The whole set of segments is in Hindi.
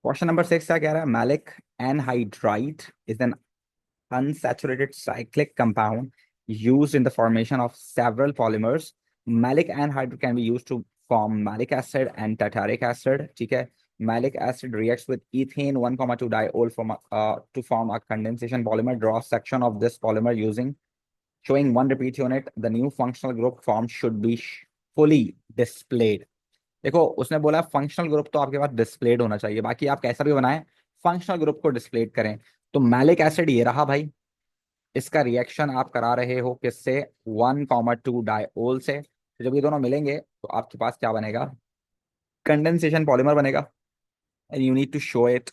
क्वेश्चन नंबर 6 क्या कह रहा है? Maleic anhydride is an unsaturated cyclic compound used in the formation of several polymers. Malic anhydride can be used to form malic acid and tartaric acid. ठीक है, malic acid reacts with ethane 1,2 diol to form a condensation polymer. Draw a section of this polymer using showing one repeat unit. The new functional group formed should be fully displayed. देखो, उसने बोला फंक्शनल ग्रुप तो आपके पास डिस्प्लेड होना चाहिए, बाकी आप कैसा भी बनाएं फंक्शनल ग्रुप को डिस्प्लेड करें। तो मैलिक एसिड ये रहा भाई, इसका रिएक्शन आप करा रहे हो किससे? 1,2 डाइओल से। तो जब ये दोनों मिलेंगे तो आपके पास क्या बनेगा? कंडेंसेशन पॉलीमर बनेगा। And you need to show it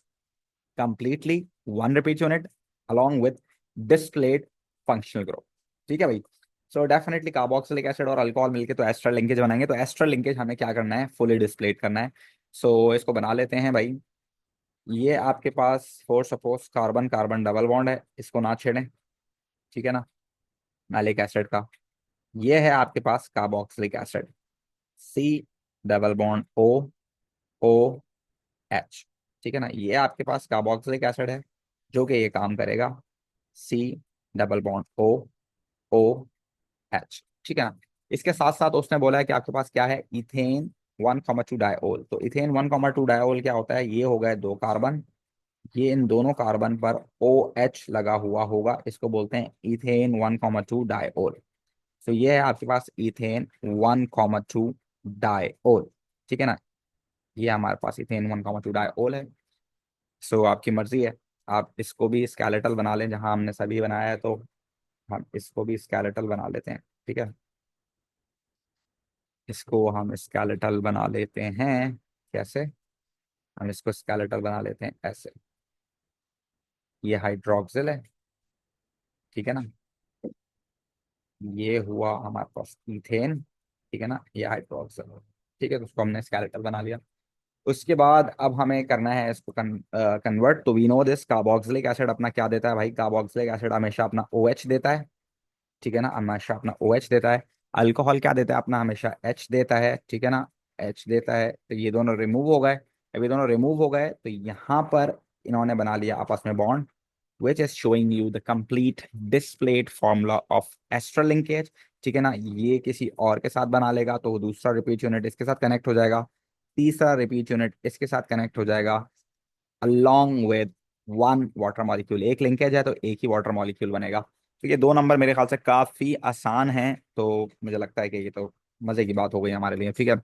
completely one repeat unit along with displayed functional group। ठीक है भाई। सो डेफिनेटली कार्बोक्सिलिक एसिड और अल्कोहल मिलके तो एस्टर लिंकेज बनाएंगे, तो एस्टर लिंकेज हमें क्या करना है? फुली डिस्प्लेड करना है। सो इसको बना लेते हैं भाई। ये आपके पास for suppose carbon carbon double bond है, इसको ना छेड़ें। ठीक है ना, मैलिक एसिड का। ये है आपके पास carboxylic acid, C double bond O O H. ठीक है ना, ये आपके पास कार्बोक्सिलिक एसिड है जो कि ये काम करेगा, C double bond O O H. ठीक है ना, इसके साथ साथ उसने बोला है कि आपके पास क्या है? Ethane 1,2 diol. तो इथेन 1,2 डाइओल क्या होता है? ये हो गए दो कार्बन, ये इन दोनों कार्बन पर ओ एच लगा हुआ होगा, इसको बोलते हैं इथेन 1,2 डाइओल। तो ये है आपके पास इथेन 1,2 डाइओल। ठीक है ना, ये हमारे पास इथेन 1,2 डाइओल है। सो आपकी मर्जी है, आप इसको भी स्केलेटल बना लें, जहां हमने सभी बनाया है तो हम इसको भी स्केलेटल बना लेते हैं। ठीक है, इसको हम स्केलेटल बना लेते हैं। कैसे? हम इसको स्केलेटल बना लेते हैं ऐसे। ये हाइड्रोक्सिल है। ठीक है ना, ये हुआ हमारे पास इथेन। ठीक है ना, ये हाइड्रोक्सिल है। ठीक है, तो उसको हमने स्केलेटल बना लिया। उसके बाद अब हमें करना है इसको कन्वर्ट। तो we know this, carboxylic acid अपना क्या देता है भाई? कार्बोक्सिलिक एसिड हमेशा अपना ओ एच देता है। ठीक है ना, हमेशा अपना ओ एच देता है। अल्कोहल क्या देता है अपना? हमेशा एच देता है। ठीक है ना, एच देता है। तो ये दोनों रिमूव हो गए। अब ये दोनों रिमूव हो गए तो यहाँ पर इन्होंने बना लिया आपस में bond, which is showing you the complete displayed formula of ester linkage। ठीक है ना, ये किसी और के साथ बना लेगा तो दूसरा रिपीट यूनिट इसके साथ कनेक्ट हो जाएगा, तीसरा रिपीट यूनिट इसके साथ कनेक्ट हो जाएगा along with one water molecule. एक लिंकेज है तो एक ही वाटर मॉलिक्यूल बनेगा। तो ये दो नंबर मेरे ख्याल से काफी आसान है, तो मुझे लगता है कि ये तो मजे की बात हो गई हमारे लिए। ठीक है,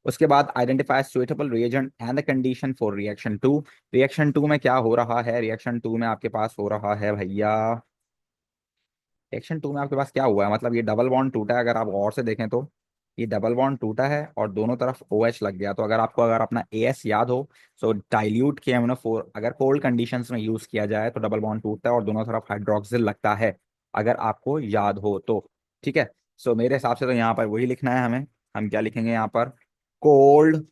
उसके बाद identify suitable reagent and the condition for reaction 2। Reaction 2 में क्या हो रहा है? रिएक्शन 2 में आपके पास हो रहा है भैया, रिएक्शन 2 में आपके पास क्या हुआ है? मतलब ये डबल बॉन्ड टूटा है, अगर आप गौर से देखें तो ये डबल बॉन्ड टूटा है और दोनों तरफ ओ एच लग गया। तो अगर अपना ए एस याद हो, सो डाइल्यूट के NO4 अगर कोल्ड कंडीशंस में यूज किया जाए तो डबल बॉन्ड टूटता है और दोनों तरफ हाइड्रोक्सिल लगता है, अगर आपको याद हो तो। ठीक है, सो मेरे हिसाब से तो यहाँ पर वही लिखना है हमें। हम क्या लिखेंगे यहाँ पर? Cold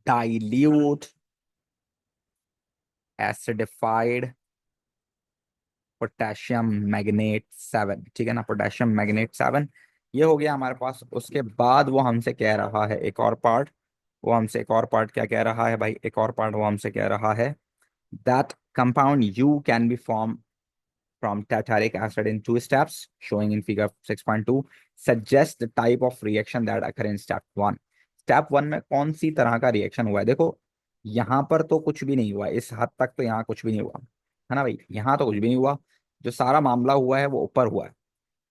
dilute acidified potassium magnet 7। ठीक है ना, पोटेशियम मैग्नेट 7, ये हो गया हमारे पास। उसके बाद वो हमसे कह रहा है एक और पार्ट। वो हमसे एक और पार्ट क्या कह रहा है भाई? एक और पार्ट वो हमसे कह रहा है that compound U can be formed from tartaric acid in two steps showing in figure 6.2। suggest the type of reaction that occur in step 1। step 1 में कौन सी तरह का रिएक्शन हुआ है? देखो, यहाँ पर तो कुछ भी नहीं हुआ, इस हद तक तो यहाँ कुछ भी नहीं हुआ है ना भाई, यहाँ तो कुछ भी नहीं हुआ। जो सारा मामला हुआ है वो ऊपर हुआ है।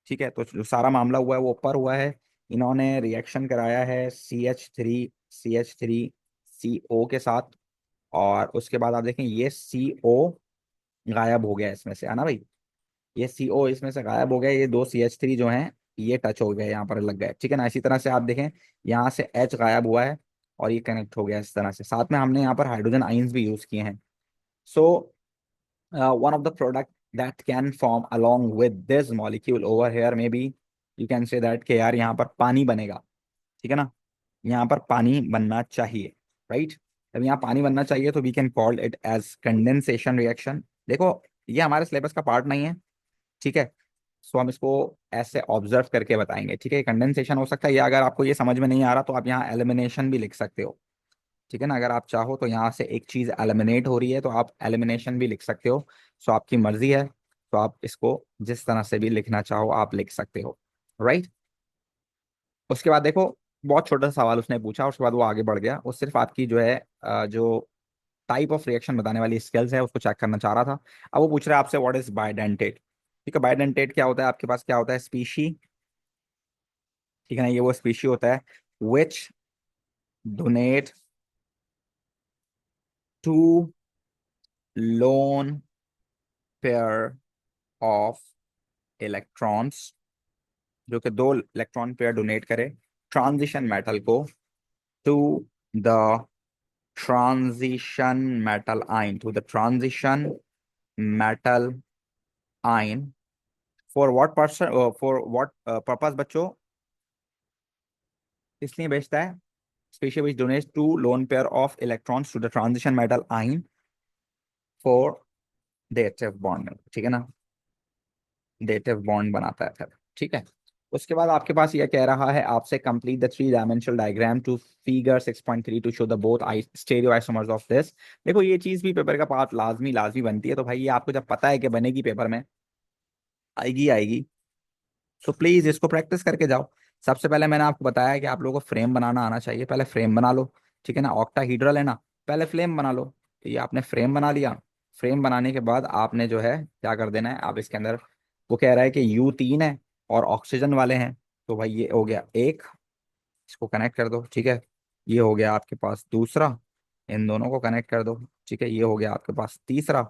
ठीक है, तो जो सारा मामला हुआ है वो ऊपर हुआ है। इन्होंने रिएक्शन कराया है CH3 CO के साथ, और उसके बाद आप देखें ये CO गायब हो गया इसमें से, है ना भाई? ये CO इसमें से गायब हो गया, ये दो CH3 जो हैं ये टच हो गए, यहाँ पर लग गए। ठीक है ना, इसी तरह से आप देखें यहाँ से H गायब हुआ है और ये कनेक्ट हो गया इस तरह से। साथ में हमने यहाँ पर हाइड्रोजन आइंस भी यूज किए हैं। सो one of the product that can form along with this molecule over here, maybe you can say that कि यार यहाँ पर पानी बनेगा। ठीक है ना, यहाँ पर पानी बनना चाहिए, राइट? जब यहाँ पानी बनना चाहिए तो we can call it as condensation reaction. देखो, ये हमारे सिलेबस का पार्ट नहीं है। ठीक है, सो हम इसको ऐसे ऑब्जर्व करके बताएंगे। ठीक है, कंडेंसेशन हो सकता है, या अगर आपको ये समझ में नहीं आ रहा तो आप यहाँ एलिमिनेशन भी लिख सकते हो। ठीक है ना। अगर आप चाहो तो यहाँ से एक चीज एलिमिनेट हो रही है तो आप एलिमिनेशन भी लिख सकते हो। सो आपकी मर्जी है, तो आप इसको जिस तरह से भी लिखना चाहो आप लिख सकते हो। राइट। उसके बाद देखो, बहुत छोटा सा सवाल उसने पूछा, उसके बाद वो आगे बढ़ गया। वो सिर्फ आपकी जो है जो टाइप ऑफ रिएक्शन बताने वाली स्किल्स है उसको चेक करना चाह रहा था। अब वो पूछ रहा है आपसे व्हाट इज बायडेंटेट। ठीक है, बायडेंटेट क्या होता है आपके पास, क्या होता है, स्पीशी। ठीक है ना, ये वो स्पीशी होता है which donate to lone pair of electrons, जो कि दो इलेक्ट्रॉन पेयर डोनेट करे ट्रांजिशन मेटल को, to the transition metal ion, to the transition metal ion, for what person, for what purpose बच्चों, इसलिए भेजता है specially which donates to lone pair of electrons to the transition metal ion for dative bond. ठीक है ना, डेटिव बॉन्ड बनाता है फिर। ठीक है। उसके बाद आपके पास ये कह रहा है आपसे complete the three dimensional diagram to figure 6.3 to show the both I stereo isomers of this. देखो ये चीज भी पेपर का पार्ट लाजमी लाजमी बनती है, तो भाई ये आपको जब पता है कि बनेगी पेपर में, आएगी आएगी, तो प्लीज इसको प्रैक्टिस करके जाओ। सबसे पहले मैंने आपको बताया कि आप लोगों को फ्रेम बनाना आना चाहिए, पहले फ्रेम बना लो। ठीक है ना, ऑक्टाहीड्रल है ना, पहले फ्रेम बना लो। तो ये आपने फ्रेम बना लिया। फ्रेम बनाने के बाद आपने जो है क्या कर देना है, आप इसके अंदर, वो कह रहा है कि U3 है और ऑक्सीजन वाले हैं, तो भाई ये हो गया एक, इसको कनेक्ट कर दो। ठीक है, ये हो गया आपके पास दूसरा, इन दोनों को कनेक्ट कर दो। ठीक है, ये हो गया आपके पास तीसरा,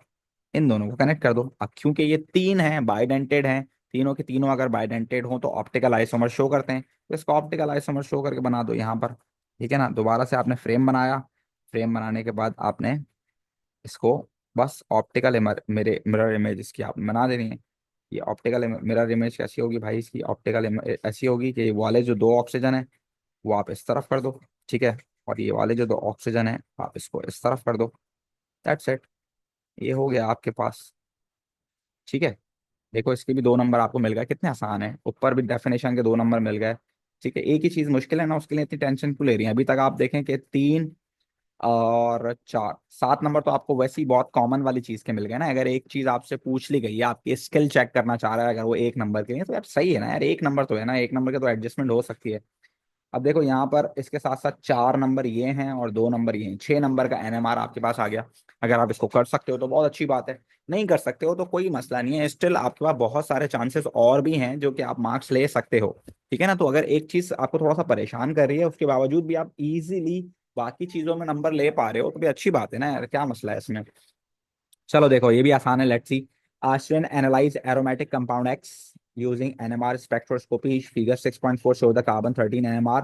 इन दोनों को कनेक्ट कर दो। अब क्योंकि ये तीन हैं बाइडेंटेड हैं, तीनों के तीनों अगर बाइडेंटेड हो तो ऑप्टिकल आइसोमर शो करते हैं, तो इसको ऑप्टिकल आइसोमर शो करके बना दो यहाँ पर। ठीक है ना, दोबारा से आपने फ्रेम बनाया। फ्रेम बनाने के बाद आपने इसको बस ऑप्टिकल मेरे मिरर इमेज इसकी आप बना देनी है। ये ऑप्टिकल मिरर इमेज कैसी होगी भाई, इसकी ऑप्टिकल ऐसी होगी कि ये वाले जो दो ऑक्सीजन है वो आप इस तरफ कर दो। ठीक है, और ये वाले जो दो ऑक्सीजन है आप इसको इस तरफ कर दो। दैट्स इट, ये हो गया आपके पास। ठीक है, देखो इसके भी 2 नंबर आपको मिल गए, कितने आसान है, ऊपर भी डेफिनेशन के 2 नंबर मिल गए। ठीक है, एक ही चीज मुश्किल है ना, उसके लिए इतनी टेंशन क्यों ले रही है। अभी तक आप देखें कि 3 और 4, 7 नंबर तो आपको वैसे ही बहुत कॉमन वाली चीज के मिल गए ना। अगर एक चीज आपसे पूछ ली गई है, आपकी स्किल चेक करना चाह रहा है, अगर वो 1 नंबर के लिए, तो यार सही है ना यार, 1 नंबर तो है ना, 1 नंबर के तो एडजस्टमेंट हो सकती है। अब देखो यहाँ पर इसके साथ साथ 4 नंबर ये हैं और 2 नंबर ये हैं, 6 नंबर का NMR आपके पास आ गया। अगर आप इसको कर सकते हो तो बहुत अच्छी बात है, नहीं कर सकते हो तो कोई मसला नहीं है, स्टिल आपके पास बहुत सारे चांसेस और भी हैं जो कि आप मार्क्स ले सकते हो। ठीक है ना, तो अगर एक चीज आपको थोड़ा सा परेशान कर रही है उसके बावजूद भी आप इजीली बाकी चीजों में नंबर ले पा रहे हो, तो भी अच्छी बात है ना यार, क्या मसला है इसमें। चलो देखो ये भी आसान है, let's see. Ashwin analyze aromatic compound X using NMR spectroscopy. Figure 6.4 show the carbon 13 NMR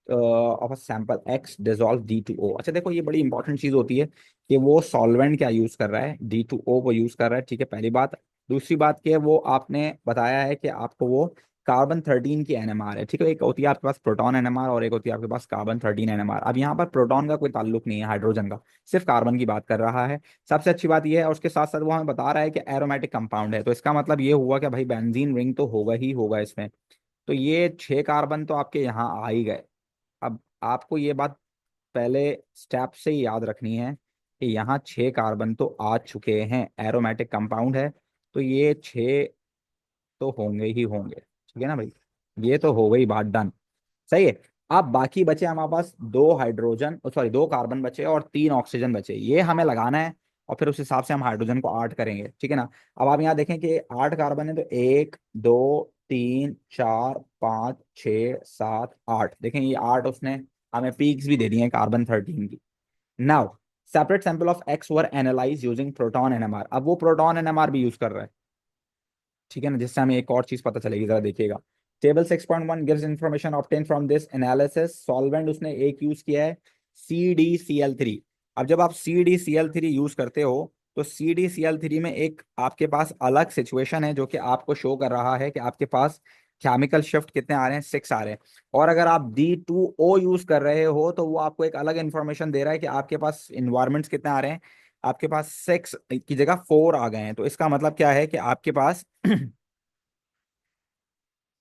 of a sample X dissolve D2O। अच्छा देखो ये बड़ी इंपॉर्टेंट चीज होती है कि वो सॉल्वेंट क्या यूज कर रहा है, D2O वो यूज कर रहा है। ठीक है, पहली बात। दूसरी बात की है, वो आपने बताया है कि आपको वो कार्बन 13 की NMR है। ठीक है, एक होती है आपके पास प्रोटॉन NMR और एक होती है आपके पास कार्बन 13 NMR। अब यहाँ पर प्रोटॉन का कोई ताल्लुक नहीं है हाइड्रोजन का, सिर्फ कार्बन की बात कर रहा है। सबसे अच्छी बात यह है, और उसके साथ साथ वो हमें बता रहा है कि एरोमेटिक कंपाउंड है, तो इसका मतलब ये हुआ कि भाई बेंजीन रिंग तो होगा ही होगा इसमें। तो ये 6 कार्बन तो आपके यहाँ आ ही गए। अब आपको ये बात पहले स्टेप से ही याद रखनी है कि यहाँ 6 कार्बन तो आ चुके हैं, एरोमेटिक कंपाउंड है, तो ये 6 तो होंगे ही होंगे। ठीक है ना भाई, ये तो हो गई बात डन। सही है। अब बाकी बचे हमारे पास 2 हाइड्रोजन, सॉरी 2 कार्बन बचे और 3 ऑक्सीजन बचे, ये हमें लगाना है और फिर उस हिसाब से हम हाइड्रोजन को 8 करेंगे। ठीक है ना। अब आप यहाँ देखें कि 8 कार्बन है, तो 1 2 3 4 5 6 7 8, देखें ये 8 उसने हमें पीक्स भी दे दिए हैं कार्बन 13 की। Now separate sample of X were analyse using proton NMR। अब वो प्रोटॉन NMR भी यूज कर रहा है। ठीक है ना, जिससे हमें एक और चीज पता चलेगी, जरा देखिएगा। Table 6.1 gives information obtain from this analysis. Solvent उसने एक यूज किया है, CdCl3। अब जब आप CdCl3 यूज करते हो तो CdCl3 में एक आपके पास अलग सिचुएशन है जो कि आपको शो कर रहा है कि आपके पास केमिकल शिफ्ट कितने आ रहे हैं, 6 आ रहे हैं। और अगर आप D2O यूज कर रहे हो तो वो आपको एक अलग इंफॉर्मेशन दे रहा है कि आपके पास इन्वायरमेंट्स कितने आ रहे हैं, आपके पास 6 की जगह 4 आ गए हैं। तो इसका मतलब क्या है कि आपके पास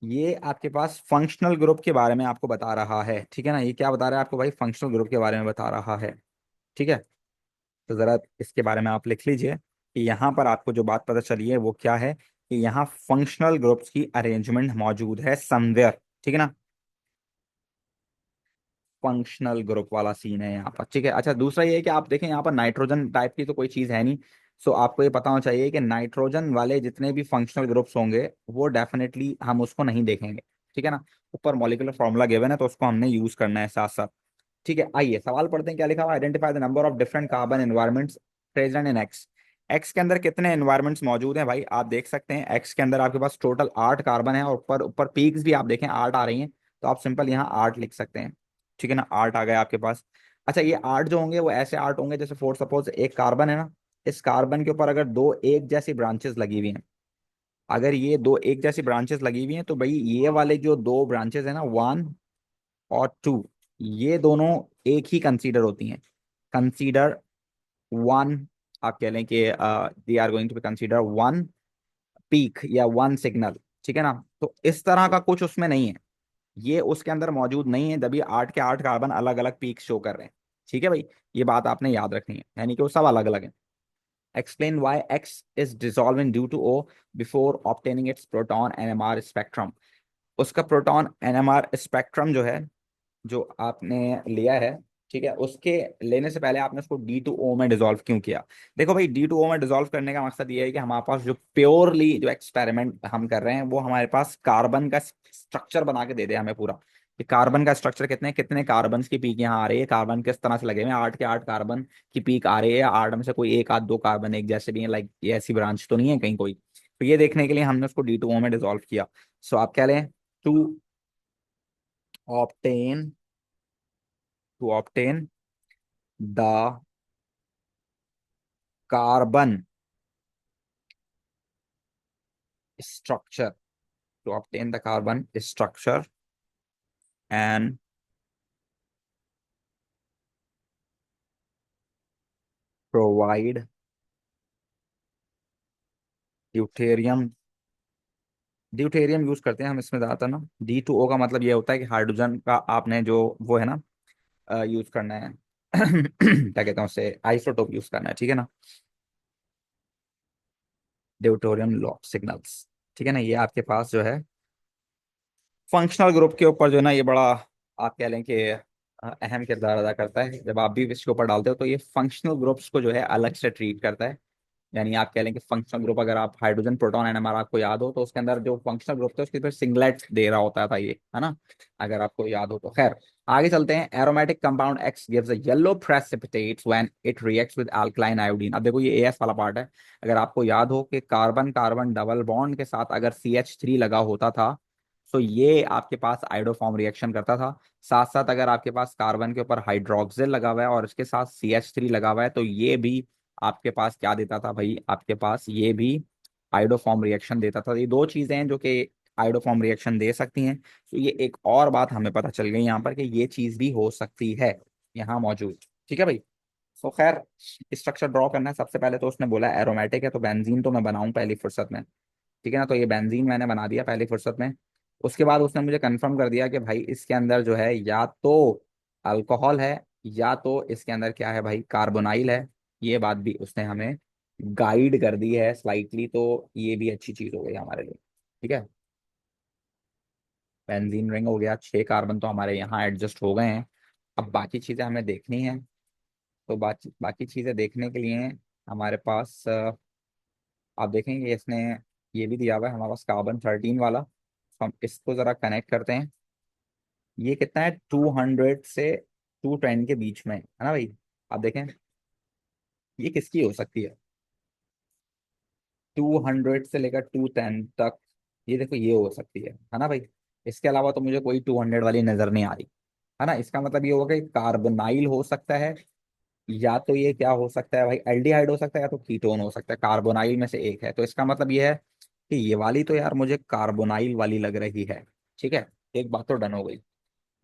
ये आपके पास फंक्शनल ग्रुप के बारे में आपको बता रहा है, ठीक है ना। ये क्या बता रहा है आपको भाई, फंक्शनल ग्रुप के बारे में बता रहा है, ठीक है। तो जरा इसके बारे में आप लिख लीजिए कि यहाँ पर आपको जो बात पता चली है वो क्या है, कि यहाँ फंक्शनल ग्रुप्स की अरेंजमेंट मौजूद है समवेयर, ठीक है ना। फंक्शनल ग्रुप वाला सीन है यहाँ पर, ठीक है। अच्छा, दूसरा ये है कि आप देखें यहाँ पर नाइट्रोजन टाइप की तो कोई चीज है नहीं। सो आपको ये पता होना चाहिए कि नाइट्रोजन वाले जितने भी फंक्शनल ग्रुप्स होंगे वो डेफिनेटली हम उसको नहीं देखेंगे, ठीक है ना। ऊपर मॉलिक्यूलर फॉर्मूला गिवन है तो उसको हमने यूज करना है साथ साथ, ठीक है। आइए सवाल पढ़ते हैं, क्या लिखा हुआ, identify the number of different carbon environments present in x. X के अंदर कितने एनवायरमेंट्स मौजूद हैं भाई, आप देख सकते हैं एक्स के अंदर आपके पास टोटल 8 कार्बन है, और ऊपर ऊपर पीक्स भी आप देखें 8 आ रही हैं, तो आप सिंपल यहाँ 8 लिख सकते हैं, ठीक है ना। 8 आ गए आपके पास। अच्छा, ये 8 जो होंगे वो ऐसे 8 होंगे जैसे फॉर सपोज एक कार्बन है ना, इस कार्बन के ऊपर अगर दो एक जैसी ब्रांचेस लगी हुई हैं, अगर ये दो एक जैसी ब्रांचेस लगी हुई हैं तो भाई ये वाले जो दो ब्रांचेस है ना, 1 और 2, ये दोनों एक ही कंसीडर होती हैं। कंसीडर वन, आप कह लें कि they are going to be consider one peak या वन सिग्नल, ठीक है ना। तो इस तरह का कुछ उसमें नहीं है, ये उसके अंदर मौजूद नहीं है, तभी 8 के 8 कार्बन अलग अलग पीक शो कर रहे हैं, ठीक है भाई। ये बात आपने याद रखनी है, यानी कि वो सब अलग अलग है। Explain why X is dissolving due to O before obtaining its proton NMR spectrum. उसका प्रोटॉन एनएमआर स्पेक्ट्रम जो है, जो आपने लिया है, ठीक है, उसके लेने से पहले आपने उसको D2O में डिसॉल्व क्यों किया। देखो भाई, D2O में डिसॉल्व करने का मकसद ये है कि हमारे पास जो प्योरली जो एक्सपेरिमेंट हम कर रहे हैं वो हमारे पास कार्बन का स्ट्रक्चर बना के दे दे हमें पूरा, कि कार्बन का स्ट्रक्चर कितने कितने कार्बन की पीक यहाँ आ रही है, कार्बन किस तरह से लगे हुए हैं, 8 के 8 कार्बन की पीक आ रही है, 8 में से कोई एक आध दो कार्बन एक जैसे भी है, लाइक ये ऐसी ब्रांच तो नहीं है कहीं कोई। तो ये देखने के लिए हमने उसको D2O में डिसॉल्व किया। सो आप क्या लें, to obtain to obtain the carbon structure, to obtain the carbon structure and provide deuterium। Deuterium use करते हैं हम इसमें ज्यादातर ना। D2O का मतलब ये होता है कि हाइड्रोजन का आपने जो वो है ना यूज करना है क्या कहते हैं उससे, आइसोटोप यूज करना है, ठीक है ना। ड्यूटेरियम लॉक सिग्नल्स, ठीक है ना। ये आपके पास जो है फंक्शनल ग्रुप के ऊपर जो है ना, ये बड़ा आप कह लें कि अहम किरदार अदा करता है। जब आप भी इसके ऊपर डालते हो तो ये फंक्शनल ग्रुप्स को जो है अलग से ट्रीट करता है। यानी आप कह लें कि फंक्शनल ग्रुप, अगर आप हाइड्रोजन प्रोटॉन एनएमआर आपको याद हो तो उसके अंदर जो फंक्शनल ग्रुप था उसके फिर सिंगलेट दे रहा होता था ये, है ना, अगर आपको याद हो तो। खैर, आगे चलते हैं। Aromatic compound x gives a yellow precipitates when it reacts with alkaline iodine. अब देखो ये एएस वाला पार्ट है। अगर आपको याद हो कि कार्बन कार्बन डबल बॉन्ड के साथ अगर CH3 लगा होता था तो ये आपके पास आयोडोफॉर्म रिएक्शन करता था। साथ साथ अगर आपके पास कार्बन के ऊपर हाइड्रोक्सिल लगा हुआ है और इसके साथ CH3 लगा हुआ है तो ये भी आपके पास क्या देता था भाई, आपके पास ये भी आयोडोफॉर्म रिएक्शन देता था। ये दो चीजें हैं जो कि आयोडोफॉर्म रिएक्शन दे सकती हैं। तो ये एक और बात हमें पता चल गई यहाँ पर कि ये चीज भी हो सकती है यहाँ मौजूद, ठीक है भाई। तो खैर, स्ट्रक्चर ड्रॉ करना है सबसे पहले, तो उसने बोला एरोमेटिक है तो बेंजीन तो मैं बनाऊं पहली फुर्सत में, ठीक है ना। तो ये बेंजीन मैंने बना दिया पहली फुर्सत में। उसके बाद उसने मुझे कंफर्म कर दिया कि भाई इसके अंदर जो है या तो अल्कोहल है या तो इसके अंदर क्या है भाई, कार्बोनाइल है। ये बात भी उसने हमें गाइड कर दी है स्लाइटली, तो ये भी अच्छी चीज हो गई हमारे लिए, ठीक है। बेंजीन रिंग हो गया, 6 कार्बन तो हमारे यहाँ एडजस्ट हो गए हैं। अब बाकी चीजें हमें देखनी है। तो बाकी बाकी चीजें देखने के लिए हमारे पास आप देखेंगे इसने ये भी दिया हुआ है हमारे पास कार्बन 13 वाला। तो हम इसको जरा कनेक्ट करते हैं। ये कितना है, 200 से 210 के बीच में है ना भाई। आप देखें ये किसकी हो सकती है, 200 से लेकर 210 तक। ये देखो ये हो सकती है ना भाई। इसके अलावा तो मुझे कोई 200 वाली नजर नहीं आ रही, है ना। इसका मतलब ये होगा कि कार्बोनाइल हो सकता है, या तो ये क्या हो सकता है भाई, एल्डिहाइड हो सकता है, या तो कीटोन हो सकता है। कार्बोनाइल में से एक है, तो इसका मतलब ये है कि ये वाली तो यार मुझे कार्बोनाइल वाली लग रही है, ठीक है। एक बात तो डन हो गई।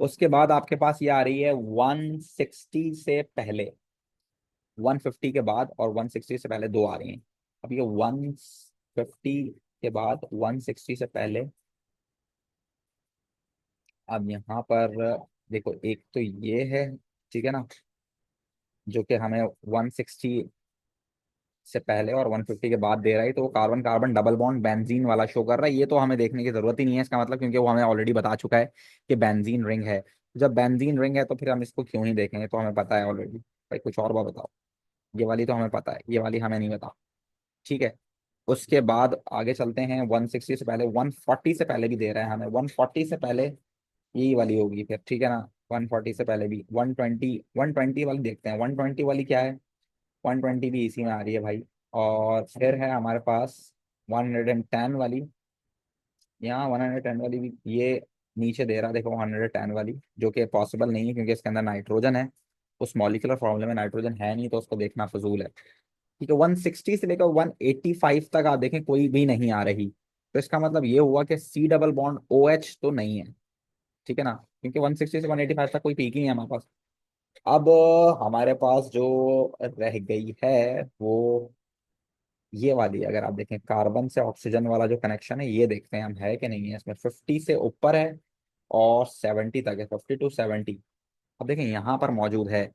उसके बाद आपके पास ये आ रही है 160 से पहले, 150 के बाद और 160 से पहले दो आ रही हैं। अब ये 150 के बाद 160 से पहले अब यहाँ पर देखो, एक तो ये है, ठीक है ना, जो कि हमें 160 से पहले और 150 के बाद दे रहा है, तो वो carbon carbon double bond benzene वाला शो कर रहा है। ये तो हमें देखने की जरूरत ही नहीं है इसका मतलब, क्योंकि वो हमें ऑलरेडी बता चुका है कि बेंजीन रिंग है। जब बेंजीन रिंग है तो फिर हम इसको क्यों ही देखेंगे, तो हमें पता है ऑलरेडी। भाई कुछ और बात बताओ। ये वाली तो हमें पता है, ये वाली हमें नहीं पता। ठीक है। उसके बाद आगे चलते हैं, 160 से पहले, 140 से पहले भी दे रहा है हमें, 140 से पहले यही वाली होगी फिर, ठीक है ना। 140 से पहले भी 120 वाली देखते हैं। 120 वाली क्या है, 120 भी इसी में आ रही है भाई। और फिर है हमारे पास 110 वाली। यहाँ 110 वाली भी ये नीचे दे रहा है, देखो 110 वाली, जो कि पॉसिबल नहीं है क्योंकि इसके अंदर नाइट्रोजन है। उस मॉलिक्यूलर फॉर्मूले में नाइट्रोजन है नहीं, तो उसको देखना फजूल है। ठीक है। 160 से लेकर 185 तक आप देखें कोई भी नहीं आ रही, तो इसका मतलब ये हुआ कि C double bond O H तो नहीं है। ठीक है ना, क्योंकि 160 से 185 तक कोई पीक ही नहीं है हमारे पास। अब हमारे पास जो रह गई है वो ये वाली, अगर आप देखें कार्बन से ऑक्सीजन वाला जो कनेक्शन है, ये देखते हैं हम है कि नहीं है इसमें। 50 से ऊपर है और 70 तक है, 50 to 70। अब देखें यहाँ पर मौजूद है,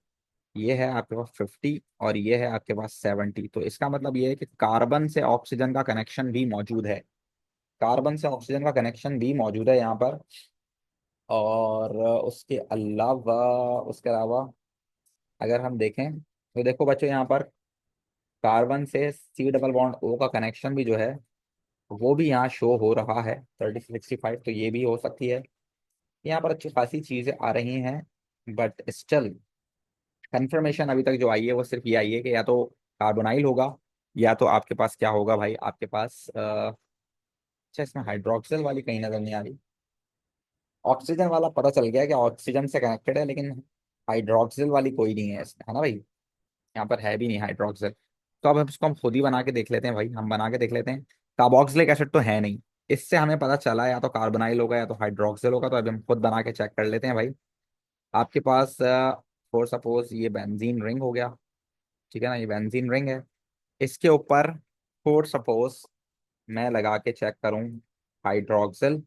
ये है आपके पास 50 और ये है आपके पास 70। तो इसका मतलब ये है कि कार्बन से ऑक्सीजन का कनेक्शन भी मौजूद है। कार्बन से ऑक्सीजन का कनेक्शन भी मौजूद है यहाँ पर। और उसके अलावा अगर हम देखें तो देखो बच्चों, यहाँ पर कार्बन से सी डबल बॉन्ड ओ का कनेक्शन भी जो है वो भी यहाँ शो हो रहा है, 30 65। तो ये भी हो सकती है। यहाँ पर अच्छी खासी चीजें आ रही हैं, बट स्टिल कंफर्मेशन अभी तक जो आई है वो सिर्फ ये आई है कि या तो कार्बोनाइल होगा, या तो आपके पास क्या होगा भाई, आपके पास अच्छा इसमें हाइड्रोक्सिल वाली कहीं नजर नहीं आ रही। ऑक्सीजन वाला पता चल गया कि ऑक्सीजन से कनेक्टेड है, लेकिन हाइड्रोक्सिल वाली कोई नहीं है इसमें, है ना भाई। यहाँ पर है भी नहीं हाइड्रोक्सिल। तो अब इसको हम खुद ही बना के देख लेते हैं भाई, हम बना के देख लेते हैं। कार्बोक्सिलिक एसिड तो है नहीं, इससे हमें पता चला या तो कार्बोनाइल होगा या तो हाइड्रोक्सिल होगा। तो अभी हम खुद बना के चेक कर लेते हैं भाई। आपके पास फॉर सपोज ये बेंजीन रिंग हो गया, ठीक है ना, ये बेंजीन रिंग है। इसके ऊपर फॉर सपोज मैं लगा के चेक करूं हाइड्रोक्सिल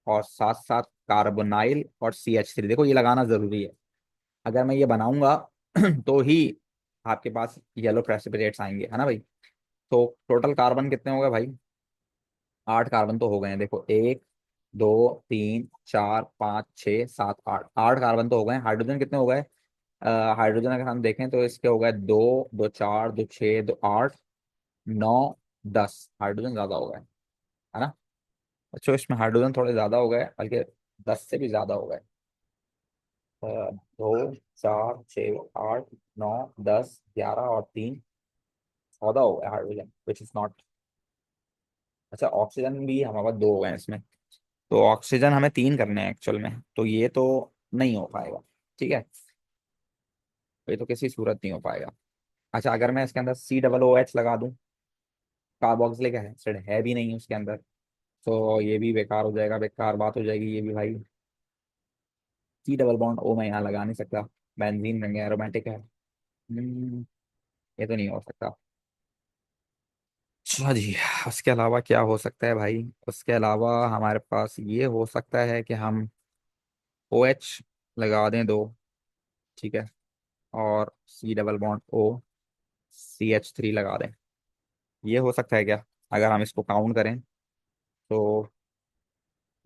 और साथ साथ कार्बोनाइल और CH3, देखो ये लगाना जरूरी है। अगर मैं ये बनाऊंगा तो ही आपके पास येलो प्रेसिपिटेट्स आएंगे, है ना भाई। तो टोटल कार्बन कितने हो गए भाई, 8 कार्बन तो हो गए हैं। देखो 1 2 3 4 5 6 7 8, 8 कार्बन तो हो गए। हाइड्रोजन कितने हो गए, हाइड्रोजन अगर हम देखें तो इसके हो गए 2 2 4 2 6 2 8 9 10। हाइड्रोजन ज्यादा हो गए, है ना। अच्छा इसमें हाइड्रोजन थोड़े ज्यादा हो गए, बल्कि 10 से भी ज्यादा हो गए। 2 4 6 8 9 10 11 और 3 14 हो गए हाइड्रोजन, विच इज नॉट। अच्छा ऑक्सीजन भी हमारे पास 2 हो गए इसमें। तो ऑक्सीजन हमें 3 करने हैं एक्चुअल में, तो ये तो नहीं हो पाएगा। ठीक है, ये तो किसी सूरत नहीं हो पाएगा। अच्छा अगर मैं इसके अंदर COOH लगा दूं, कार्बोक्सिलिक एसिड है भी नहीं उसके अंदर, तो ये भी बेकार हो जाएगा, बेकार बात हो जाएगी ये भी भाई। सी डबल बॉन्ड ओ मैं यहाँ लगा नहीं सकता, बेंजीन रिंग एरोमेटिक है। ये तो नहीं हो सकता। अच्छा जी, उसके अलावा क्या हो सकता है भाई, उसके अलावा हमारे पास ये हो सकता है कि हम OH लगा दें 2, ठीक है, और C double bond O CH3 लगा दें। ये हो सकता है क्या, अगर हम इसको काउंट करें तो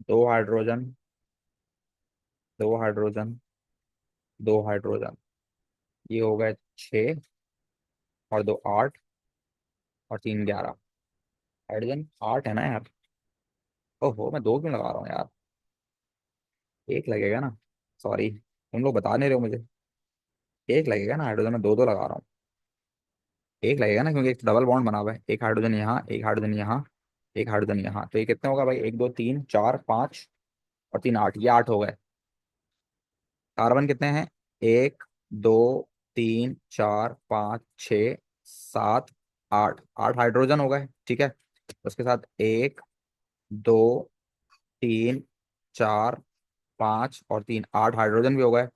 2 हाइड्रोजन, 2 हाइड्रोजन, 2 हाइड्रोजन, ये हो गए 6 और 2 8 और 3 11। हाइड्रोजन 8 है ना यार। ओहो मैं 2 क्यों लगा रहा हूँ यार, एक लगेगा ना। सॉरी, तुम लोग बता नहीं रहे हो मुझे। एक लगेगा ना, हाइड्रोजन में 2 2 लगा रहा हूँ। एक लगेगा ना, क्योंकि एक डबल बॉन्ड बना हुआ है, एक हाइड्रोजन यहाँ, एक हाइड्रोजन यहाँ, एक हाइड्रोजन यहाँ। तो ये कितने होगा भाई, 1 2 3 4 5 और 3 8, ये 8 हो गए। कार्बन कितने हैं, 1 2 3 4 5 6 7 8, 8 हाइड्रोजन हो गए, ठीक है। उसके साथ 1 2 3 4 5 और 3, 8 हाइड्रोजन भी हो गए।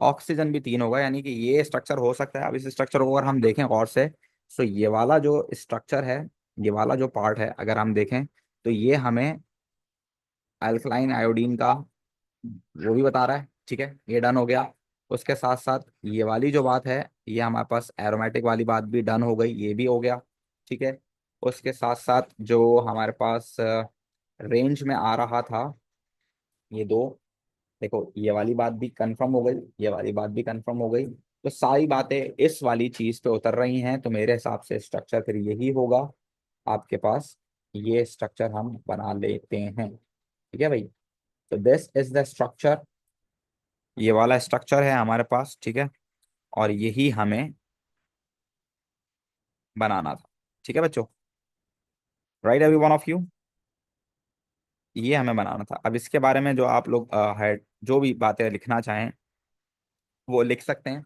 ऑक्सीजन भी 3 हो गए, यानी कि ये स्ट्रक्चर हो सकता है। अब इस स्ट्रक्चर को अगर हम देखें गौर से, तो ये वाला जो स्ट्रक्चर है, ये वाला जो पार्ट है, अगर हम देखें तो ये हमें अल्कलाइन आयोडीन का वो भी बता रहा है, ठीक है, ये डन हो गया। उसके साथ साथ ये वाली जो बात है, ये हमारे पास एरोमेटिक वाली बात भी डन हो गई, ये भी हो गया, ठीक है। उसके साथ साथ जो हमारे पास रेंज में आ रहा था, ये दो, देखो ये वाली बात भी कंफर्म हो गई, ये वाली बात भी कंफर्म हो गई। तो सारी बातें इस वाली चीज पे उतर रही हैं, तो मेरे हिसाब से स्ट्रक्चर फिर यही होगा आपके पास। ये स्ट्रक्चर हम बना लेते हैं, ठीक है भाई। तो दिस इज द स्ट्रक्चर, ये वाला स्ट्रक्चर है हमारे पास, ठीक है। और यही हमें बनाना था, ठीक है बच्चों, right every one of you, ये हमें बनाना था। अब इसके बारे में जो आप लोग है, जो भी बातें लिखना चाहें वो लिख सकते हैं।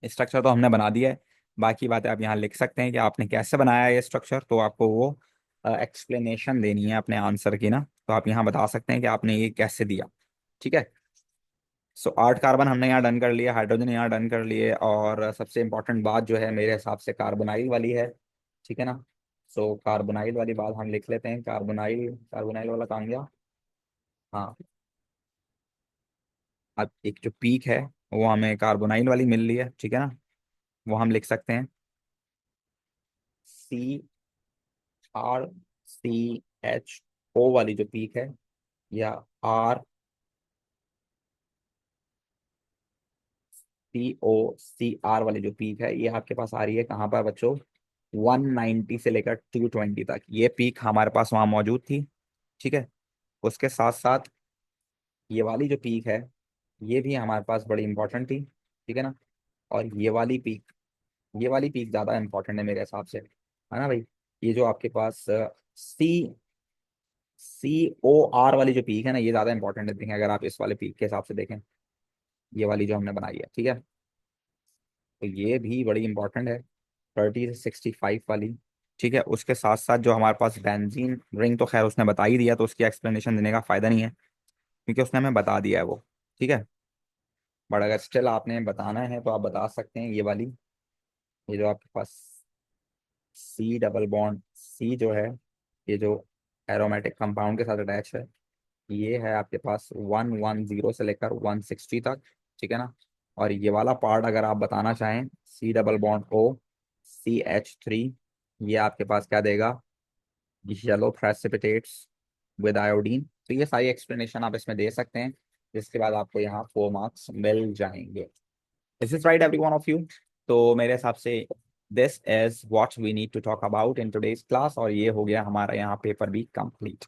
स्ट्रक्चर तो हमने बना दिया है, बाकी बातें आप यहाँ लिख सकते हैं कि आपने कैसे बनाया ये स्ट्रक्चर। तो आपको वो एक्सप्लेनेशन देनी है अपने आंसर की ना, तो आप यहाँ बता सकते हैं कि आपने ये कैसे दिया, ठीक है। सो 8 कार्बन हमने यहाँ डन कर लिया, हाइड्रोजन यहाँ डन कर लिए, और सबसे इंपॉर्टेंट बात जो है मेरे हिसाब से कार्बोनाइल वाली है, ठीक है ना। सो कार्बोनाइल वाली बात हम लिख लेते हैं, कार्बोनाइल, कार्बोनाइल वाला काम गया। हाँ, अब एक जो पीक है वो हमें कार्बोनाइल वाली मिल रही है, ठीक है ना। वो हम लिख सकते हैं CrCHO वाली जो पीक है, या RCOCR वाली जो पीक है, ये आपके पास आ रही है कहाँ पर बच्चों, 190 से लेकर 220 तक, ये पीक हमारे पास वहाँ मौजूद थी, ठीक है। उसके साथ साथ ये वाली जो पीक है, ये भी हमारे पास बड़ी इंपॉर्टेंट थी, ठीक है ना। और ये वाली पीक, ये वाली पीक ज़्यादा इंपॉर्टेंट है मेरे हिसाब से, है ना भाई। ये जो आपके पास COR वाली जो पीक है ना, ये ज़्यादा इंपॉर्टेंट है, देखें अगर आप इस वाले पीक के हिसाब से देखें, ये वाली जो हमने बनाई है, ठीक है। तो ये भी बड़ी इंपॉर्टेंट है, 30 से 65 वाली, ठीक है। उसके साथ साथ जो हमारे पास बेंजीन रिंग, तो खैर उसने बता ही दिया, तो उसकी एक्सप्लेनेशन देने का फायदा नहीं है, क्योंकि उसने हमें बता दिया है वो, ठीक है। बट अगर स्टिल आपने बताना है तो आप बता सकते हैं, ये वाली, ये जो आपके पास सी डबल बॉन्ड सी जो है, ये जो एरोमेटिक कंपाउंड के साथ अटैच है, ये है आपके पास 110 से लेकर 160 तक, ठीक है ना। और ये वाला पार्ट अगर आप बताना चाहें, C double bond O CH3, ये आपके पास क्या देगा, येलो प्रेसिपिटेट्स विद आयोडीन। तो ये सारी एक्सप्लेनेशन आप इसमें दे सकते हैं, जिसके बाद आपको यहाँ 4 मार्क्स मिल जाएंगे। Is is right every one of you. तो मेरे हिसाब से this is what we need to talk about in today's class, और ये हो गया हमारा यहाँ पेपर भी कंप्लीट।